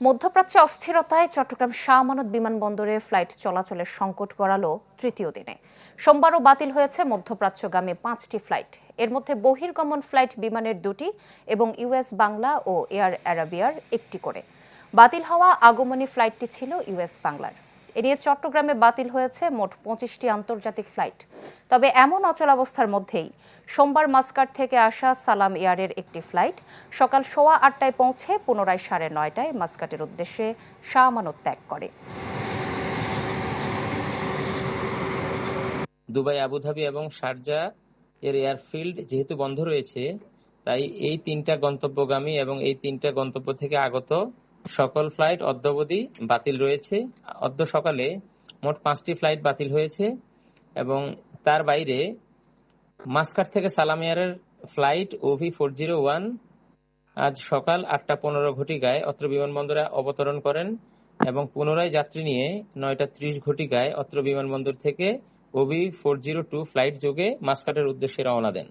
মধ্যপ্রাচ্যে অস্থিরতায় চট্টগ্রাম শাহ আমানত বিমানবন্দরে ফ্লাইট চলাচলের সংকট গড়ালো তৃতীয় দিনে। সোমবারও বাতিল হয়েছে মধ্যপ্রাচ্যগামী 5টি ফ্লাইট। এর মধ্যে বহির্গমন ফ্লাইট বিমানের 2টি এবং ইউএস বাংলা ও এয়ার অ্যারাবিয়ার 1টি করে। বাতিল হওয়া আগমনী ফ্লাইটটি ছিল ইউএস বাংলার। এ নিয়ে চট্টগ্রামে বাতিল হয়েছে মোট 25টি আন্তর্জাতিক ফ্লাইট। তবে এমন অচলাবস্থার মধ্যেই সোমবার মাস্কাট থেকে আসা সালাম এয়ারের একটি ফ্লাইট সকাল 8:15টায় পৌঁছে পুনরায় 9:30টায় মাস্কাটের উদ্দেশ্যে শাহ আমানত ত্যাগ করে। দুবাই, আবুধাবি এবং শারজা এর এয়ারফিল্ড যেহেতু বন্ধ রয়েছে, তাই এই 3টা গন্তব্যগামী এবং এই 3টা গন্তব্য থেকে আগত সকল ফ্লাইট অদ্যাবধি বাতিল রয়েছে। অদ্য সকালে মোট 5টি ফ্লাইট বাতিল হয়েছে এবং তার বাইরে মাস্কাট থেকে সালাম এয়ারের ফ্লাইট OV401 আজ সকাল 8:15 ঘটিকায় অত্র বিমানবন্দরে অবতরণ করেন এবং পুনরায় যাত্রী নিয়ে 9:30 ঘটিকায় অত্র বিমানবন্দর থেকে OV402 ফ্লাইট যোগে মাস্কাটের উদ্দেশ্যে রওনা দেন।